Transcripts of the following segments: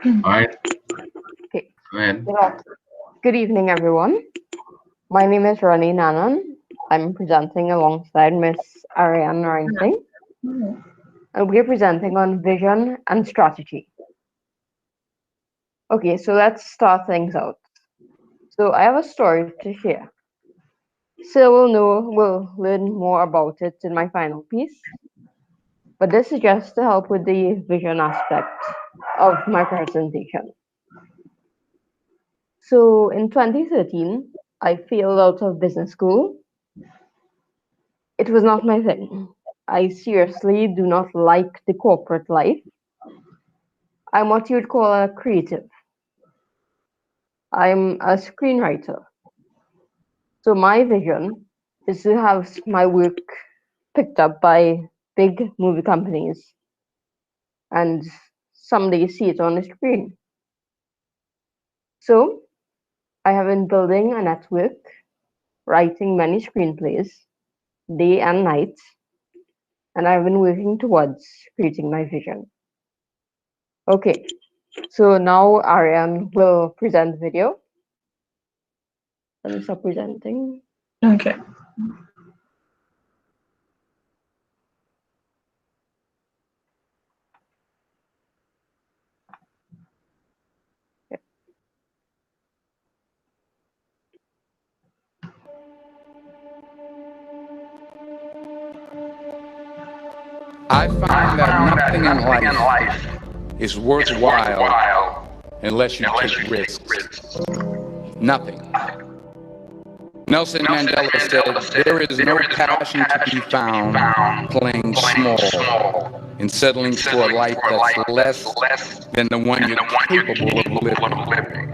All right, Okay. go ahead. Good evening, everyone. My name is Rani Nanan. I'm presenting alongside Miss Ariane Ranking, and we're presenting on vision and strategy. Okay, so let's start things out. So I have a story to share. Sil will learn more about it in my final piece, but this is just to help with the vision aspect of my presentation. So in 2013, I failed out of business school. It was not my thing. I seriously do not like the corporate life. I'm what you'd call a creative. I'm a screenwriter. So my vision is to have my work picked up by big movie companies and someday see it on the screen. So I have been building a network, writing many screenplays, day and night, and I've been working towards creating my vision. Okay, so now Ariane will present video. Let me stop presenting. Okay. I found that nothing in life is worthwhile unless you take risks. Nothing. Nelson Mandela said, there is no passion to be found playing small and settling for a life that's less than the one you're capable of living.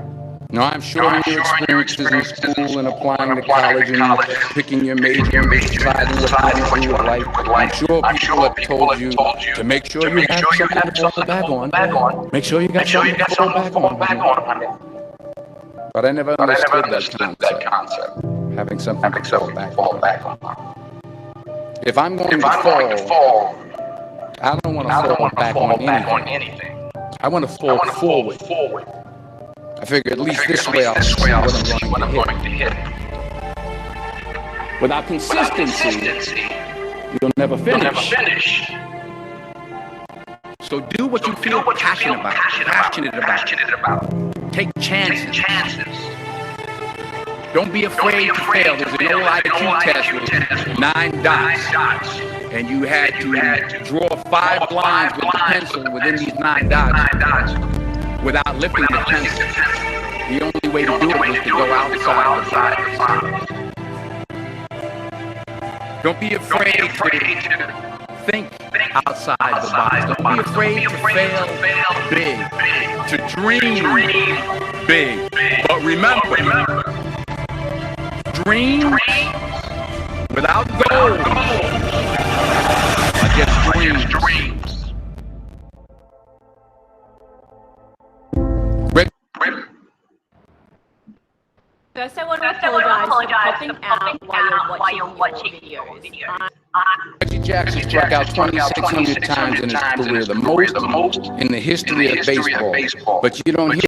Now, I'm sure in your experiences in school and applying to college and picking your major and deciding what you want to do with life, I'm sure people have told you to make sure you have something to fall back on. Make sure you got something to fall back on. But I never understood that concept, having something to fall back on. If I'm going to fall, I don't want to fall back on anything. I want to fall forward. I figure at least this way I'll see what I'm going to hit. Without consistency, you'll never finish. So do what you feel passionate about. Take chances. Don't be afraid to fail. There's an old IQ test with 9 dots. And you had to draw 5 lines with the pencil within these 9 dots without lifting the pencil. The only way to do it was to go outside the box. Don't be afraid to think outside the box. Don't be afraid to fail big, to dream big. But remember, dreams without goals are just dreams. First, I want to apologize for popping out while you're watching your videos. Reggie Jackson struck out 2,600 times in his career, the most in the history of baseball. But you don't hear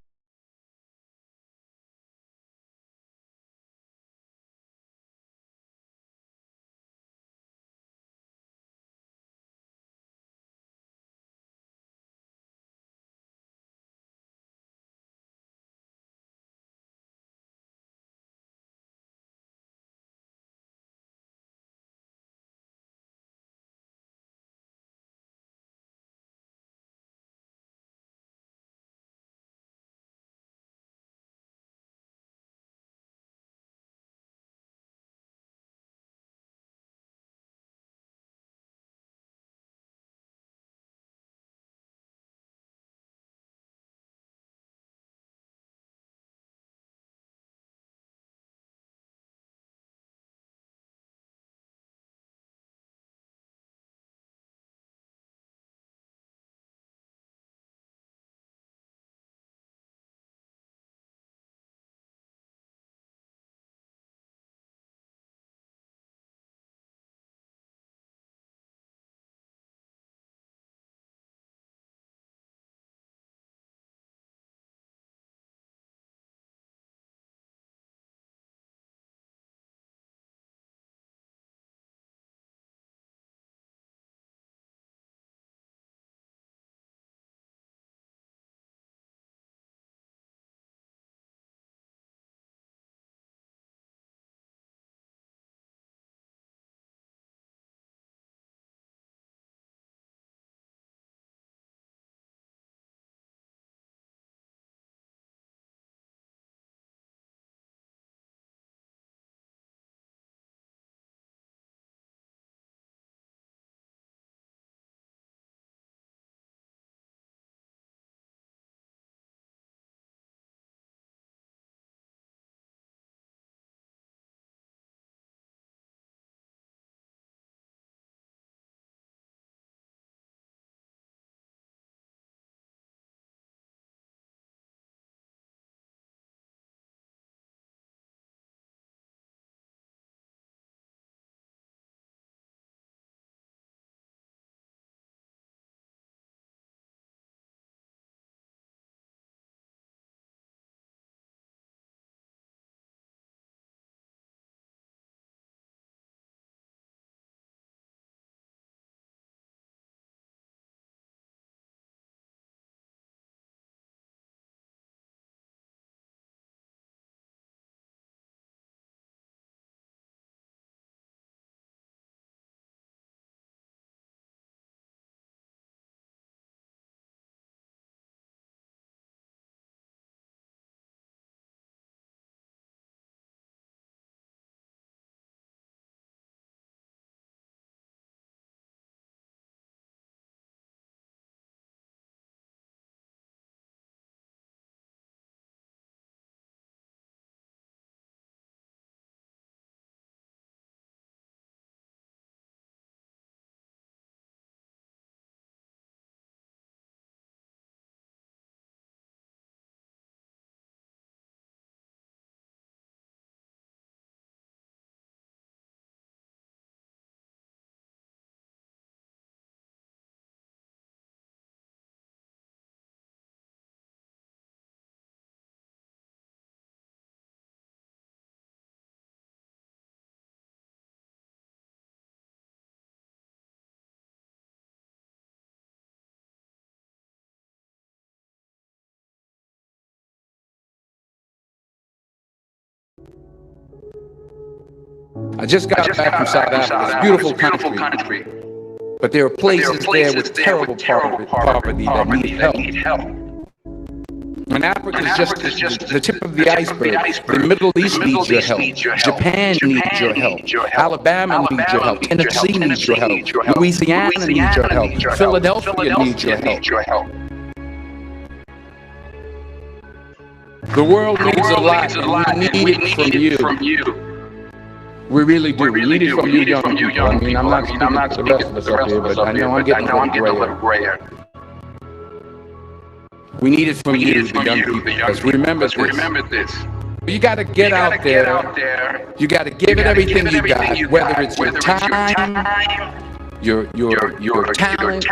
I just got back from South Africa. It's a beautiful country. But there are places there with terrible poverty that need help. And Africa is just the tip of the iceberg. The Middle East needs your help. Japan needs your help. Alabama needs your help. Tennessee needs your help. Louisiana needs your help. Philadelphia needs your help. The world needs a lot, and we need it from you. We really do. We need it from you young people. I mean, I'm not speaking to the rest of us up here, but I know I'm getting a little grayer. We need it from you, the young people. Because remember this. You got to get out there. You got to give it everything you got, whether it's your time, your talent,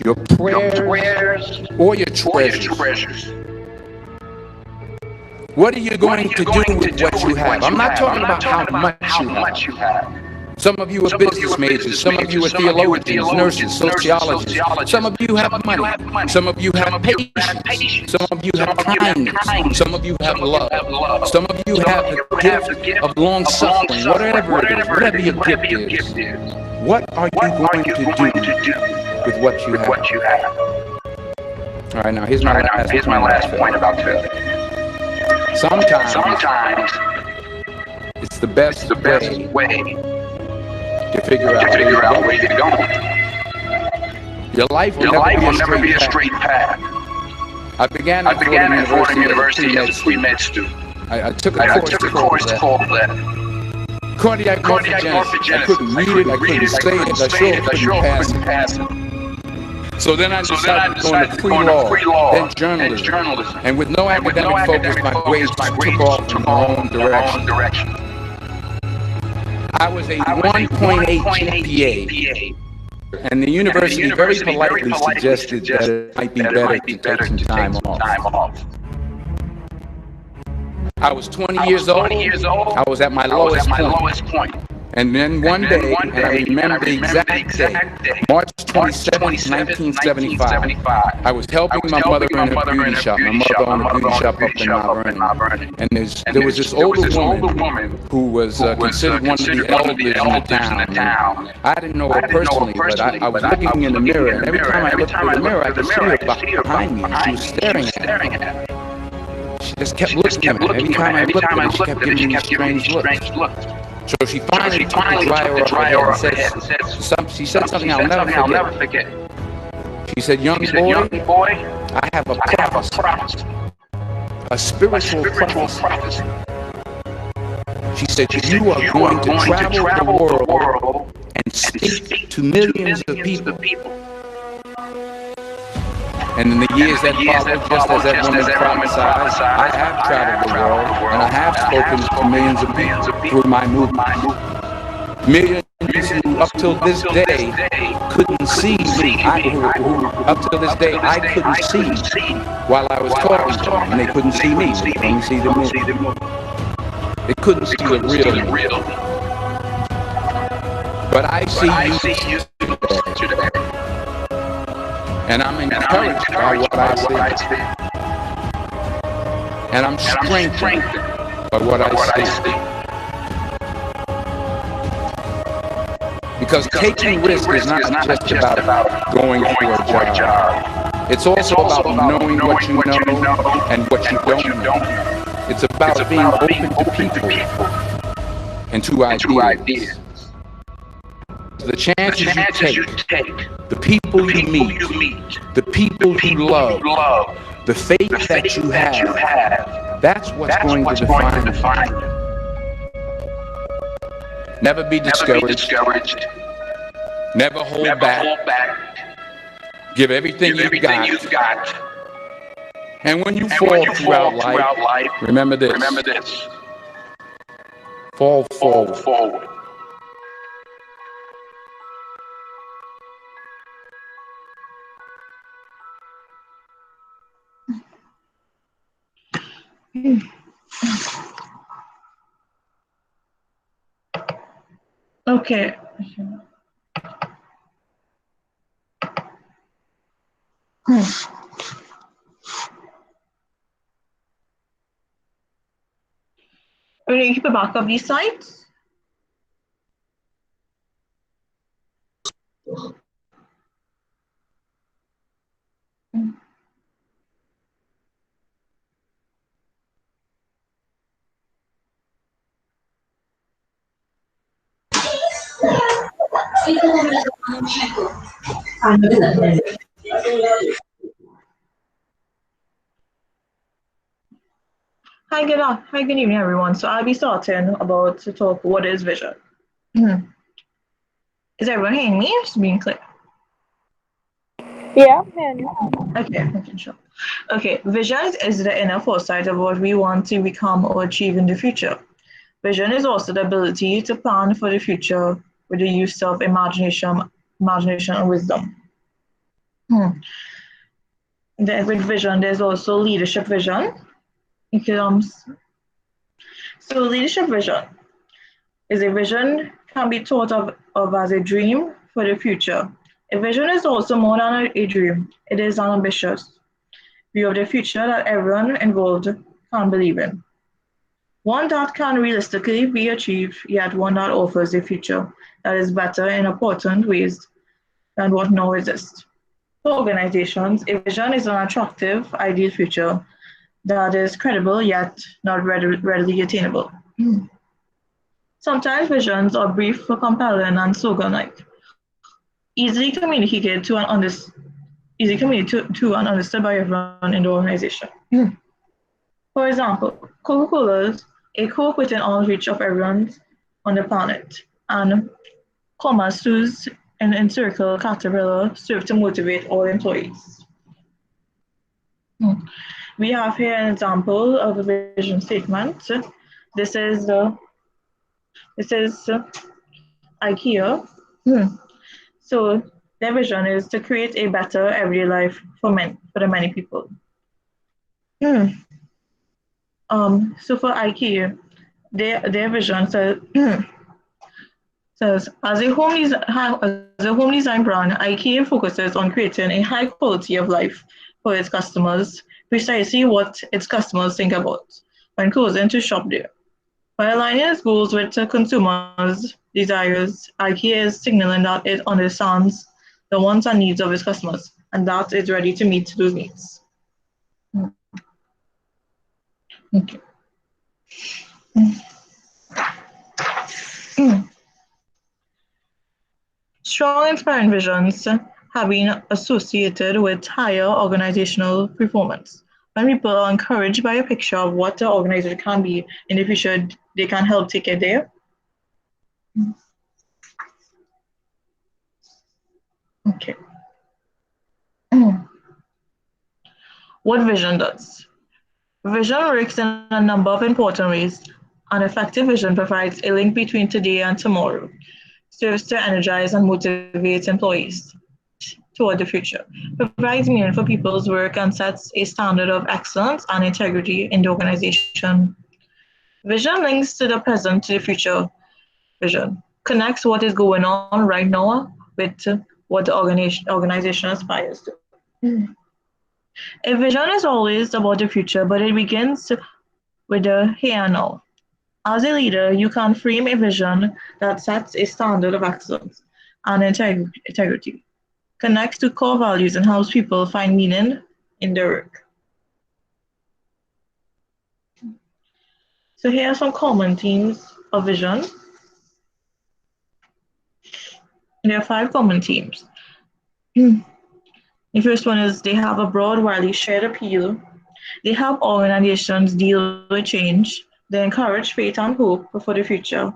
your prayers, or your treasures. What are you going to do with what you have? I'm not talking about how much you have. Some of you are business majors. Some of you are theologians, nurses, sociologists. Some of you have money. Some of you have patience. Some of you have kindness. Some of you have love. Some of you have the gift of long suffering. Whatever it is, whatever your gift is, what are you going to do with what you have? All right, now here's my last point about failure. Sometimes it's the best way to figure out where you're going. Your life will never be a straight path. I began at Fordham University as a pre-med student. I took a course called cardiac morphogenesis. I couldn't read it, I couldn't say it, I sure couldn't pass it. So then I decided to go into pre-law, then journalism. And with no academic focus, my grades took off in the wrong direction. I was a 1.8 GPA, and the university very politely suggested that it might be better to take some time off. I was 20 years old. I was at my lowest point. And then one day, and I remember the exact day, March 27, 1975, I was helping my mother in her beauty shop. My mother owned a beauty shop up in Mount Vernon. And there was this older woman who was considered one of the elders in the town. I didn't know her personally, but I was looking in the mirror, and every time I looked in the mirror, I could see her behind me, and she was staring at me. She just kept looking at me. Every time I looked at her, she kept giving me strange looks. So she finally took the dryer off her head and she said something I'll never forget. She said, young boy, I have a prophecy, a spiritual prophecy. She said, you are going to travel the world and speak to millions of people. And in the years that followed, just as that woman prophesied, I have traveled the world, and I have spoken to millions of people through my movement. Millions who up till this day couldn't see me. Up till this day I couldn't see while I was talking to them, and they couldn't see me. They could only see the movie. They couldn't see the real me. But I see you today. And I'm encouraged by what I see. And I'm strengthened by what I see. Because taking risk is not just about going for a job. It's also about knowing what you know and what you don't know. It's about being open to people and to ideas. The chances you take, the people you meet, the people you love, the faith that you have, that's what's going to define you. Never be discouraged. Never hold back. Give everything you've got. And when you fall throughout life, remember this. Fall forward. Okay. Are we going to keep a back of these slides? Hi, good evening, everyone. So I'll be starting about to talk what is vision. Is everyone hearing me? Just being clear. Yeah. Okay, sure. Okay, vision is the inner foresight of what we want to become or achieve in the future. Vision is also the ability to plan for the future with the use of imagination and wisdom. Then with vision, there's also leadership vision. So leadership vision is a vision can be thought of as a dream for the future. A vision is also more than a dream. It is an ambitious view of the future that everyone involved can believe in. One that can realistically be achieved, yet one that offers a future that is better in important ways than what now exists. For organizations, a vision is an attractive, ideal future that is credible yet not readily attainable. Sometimes visions are brief, compelling, and slogan-like, easily communicated to and understood by everyone in the organization. For example, Coca-Cola's a Coke within arm's reach of everyone on the planet, and Komatsu's an encircle Caterpillar serve to motivate all employees. We have here an example of a vision statement. This is IKEA. So their vision is to create a better everyday life for the many people. So for IKEA, their vision says as a home design brand, IKEA focuses on creating a high quality of life for its customers, precisely what its customers think about when choosing to shop there. By aligning its goals with the consumers' desires, IKEA is signaling that it understands the wants and needs of its customers and that it's ready to meet those needs. Okay. Strong inspiring visions have been associated with higher organizational performance. When people are encouraged by a picture of what the organization can be in the future, they can help take it there. Okay. What vision does? Vision works in a number of important ways. An effective vision provides a link between today and tomorrow, serves to energize and motivate employees toward the future, provides meaning for people's work, and sets a standard of excellence and integrity in the organization. Vision links to the present to the future vision, connects what is going on right now with what the organization aspires to. A vision is always about the future, but it begins with the here and now. As a leader, you can frame a vision that sets a standard of excellence and integrity, connects to core values, and helps people find meaning in their work. So here are some common themes of vision. There are 5 common themes. The first one is they have a broad, widely shared appeal. They help organizations deal with change. They encourage faith and hope for the future.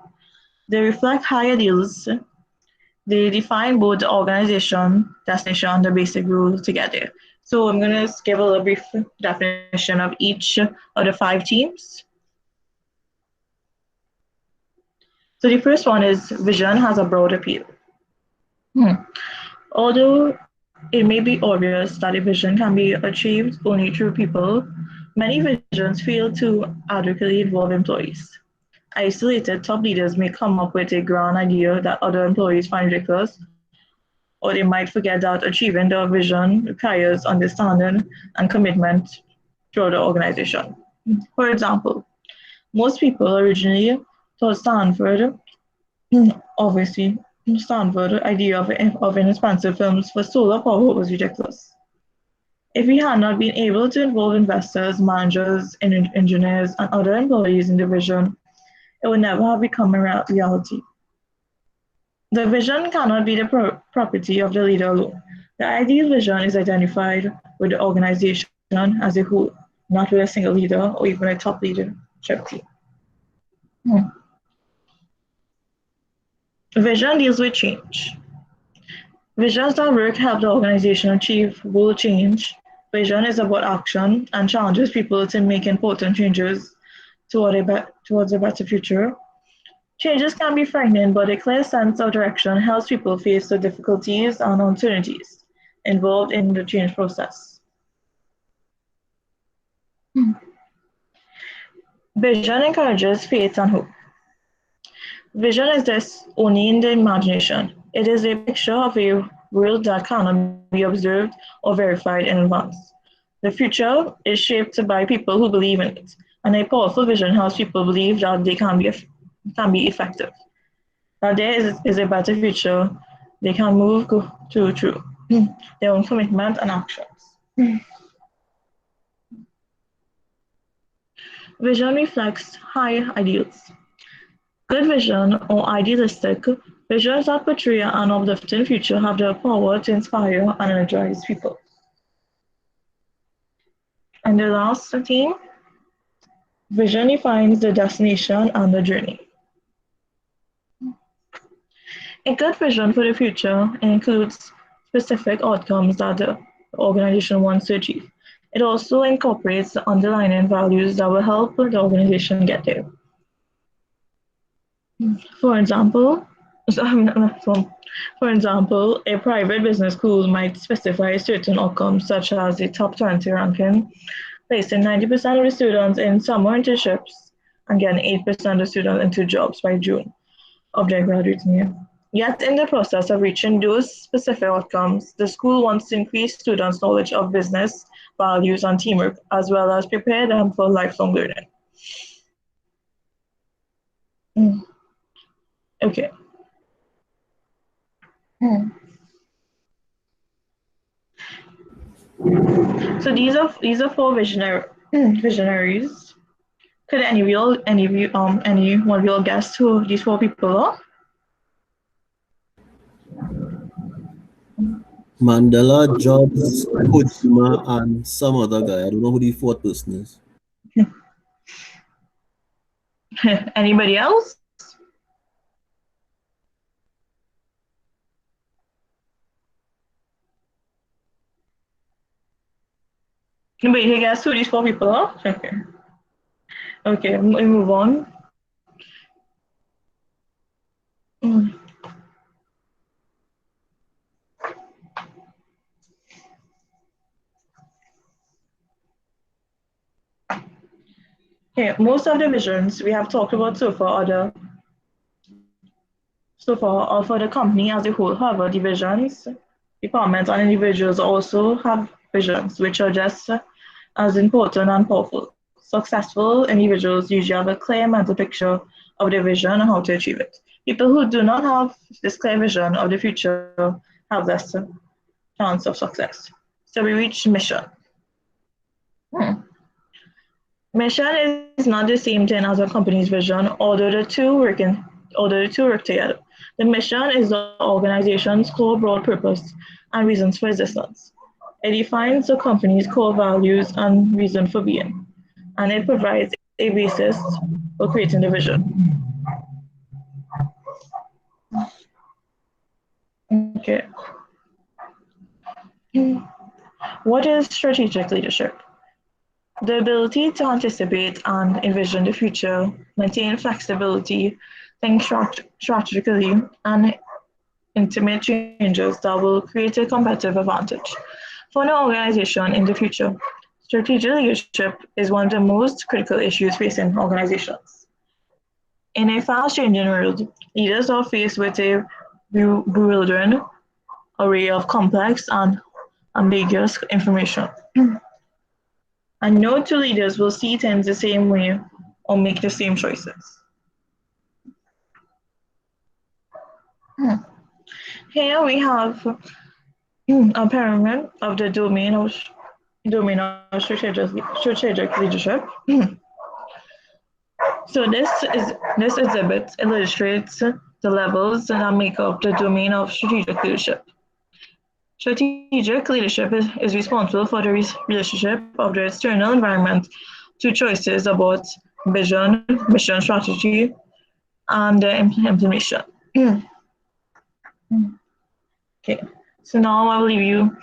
They reflect high ideals. They define both the organization, destination, and the basic rules together. So I'm going to give a little brief definition of each of the 5 themes. So the first one is vision has a broad appeal. Although it may be obvious that a vision can be achieved only through people, many visions fail to adequately involve employees. Isolated top leaders may come up with a grand idea that other employees find ridiculous, or they might forget that achieving the vision requires understanding and commitment throughout the organization. For example, Most people originally thought obviously, Stanford idea of inexpensive films for solar power was ridiculous. If we had not been able to involve investors, managers, engineers, and other employees in the vision, it would never have become a reality. The vision cannot be the property of the leader alone. The ideal vision is identified with the organization as a whole, not with a single leader or even a top leadership team. Vision deals with change. Visions that work help the organization achieve goal change. Vision is about action and challenges people to make important changes towards a better future. Changes can be frightening, but a clear sense of direction helps people face the difficulties and uncertainties involved in the change process. Vision encourages faith and hope. Vision is this only in the imagination. It is a picture of a world that cannot be observed or verified in advance. The future is shaped by people who believe in it, and a powerful vision helps people believe that they can be effective. That there is a better future they can move through their own commitment and actions. Vision reflects high ideals. Good vision or idealistic visions that portray an uplifting future have the power to inspire and energize people. And the last theme, vision defines the destination and the journey. A good vision for the future includes specific outcomes that the organization wants to achieve. It also incorporates the underlying values that will help the organization get there. For example, a private business school might specify certain outcomes, such as a top 20 ranking, placing 90% of the students in summer internships and getting 8% of students into jobs by June of their graduating year. Yet, in the process of reaching those specific outcomes, the school wants to increase students' knowledge of business, values, and teamwork, as well as prepare them for lifelong learning. Okay. So these are four visionaries. Could anyone of you guess who these four people are? Mandela, Jobs, Kojima, and some other guy. I don't know who the fourth person is. Anybody else? Anybody can guess who these four people are? Okay. Okay, we move on. Okay, most of the visions we have talked about so far are for the company as a whole. However, divisions, departments, and individuals also have visions, which are just as important and powerful. Successful individuals usually have a clear mental picture of their vision and how to achieve it. People who do not have this clear vision of the future have less chance of success. So we reach mission. Mission is not the same thing as a company's vision, although the two work together. The mission is the organization's core broad purpose and reasons for existence. It defines the company's core values and reason for being, and it provides a basis for creating the vision. Okay. What is strategic leadership? The ability to anticipate and envision the future, maintain flexibility, think strategically, and intimate changes that will create a competitive advantage for an organization in the future. Strategic leadership is one of the most critical issues facing organizations. In a fast-changing world, leaders are faced with a bewildering array of complex and ambiguous information. And no two leaders will see things the same way or make the same choices. Here we have a pyramid of the domain of strategic leadership. So this exhibit illustrates the levels that make up the domain of strategic leadership. Strategic leadership is responsible for the relationship of the external environment to choices about vision, mission, strategy, and implementation. Okay, so now I will leave you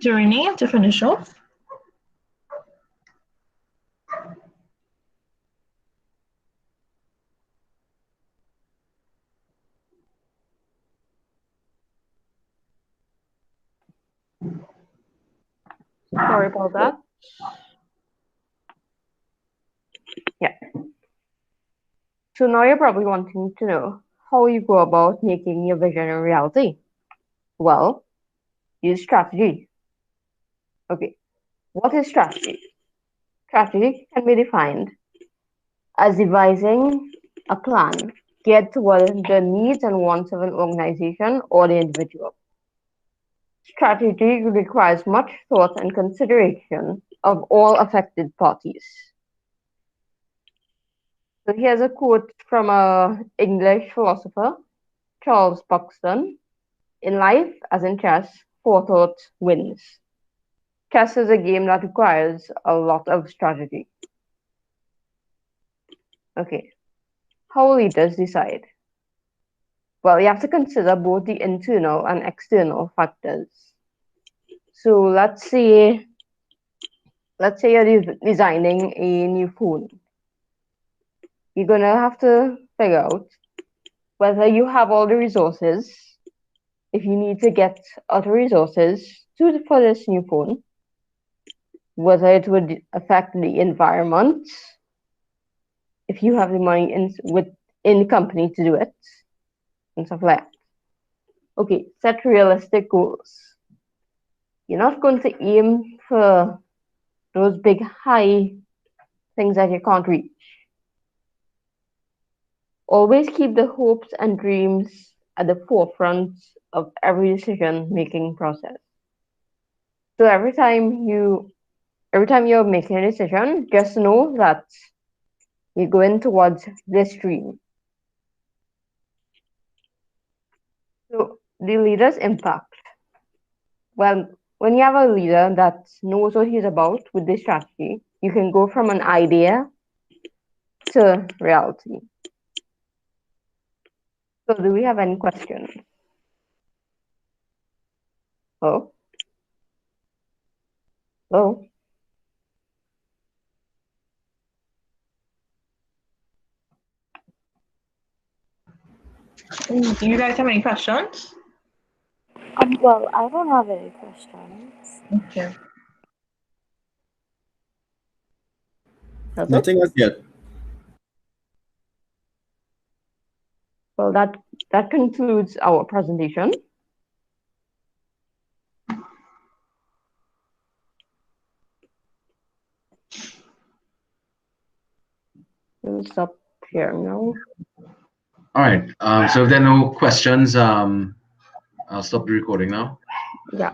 to Renee to finish off. Sorry about that. Yeah. So now you're probably wanting to know how you go about making your vision a reality. Well, use strategy. Okay, what is strategy? Strategy can be defined as devising a plan geared toward the needs and wants of an organization or the individual. Strategy requires much thought and consideration of all affected parties. So here's a quote from an English philosopher, Charles Buxton. In life, as in chess, forethought wins. Chess is a game that requires a lot of strategy. Okay, how leaders decide? Well, you have to consider both the internal and external factors. So let's say you're designing a new phone. You're gonna have to figure out whether you have all the resources, if you need to get other resources for this new phone, whether it would affect the environment, if you have the money in the company to do it, and stuff like that. Okay, set realistic goals. You're not going to aim for those big, high things that you can't reach. Always keep the hopes and dreams at the forefront of every decision-making process. So every time you're making a decision, just know that you're going towards this dream. So the leader's impact. Well, when you have a leader that knows what he's about with this strategy, you can go from an idea to reality. So do we have any questions? Oh? Oh? Do you guys have any questions? Well, I don't have any questions. Okay. Nothing as yet. Well, that concludes our presentation. We'll stop here now. All right. So if there are no questions, I'll stop the recording now. Yeah.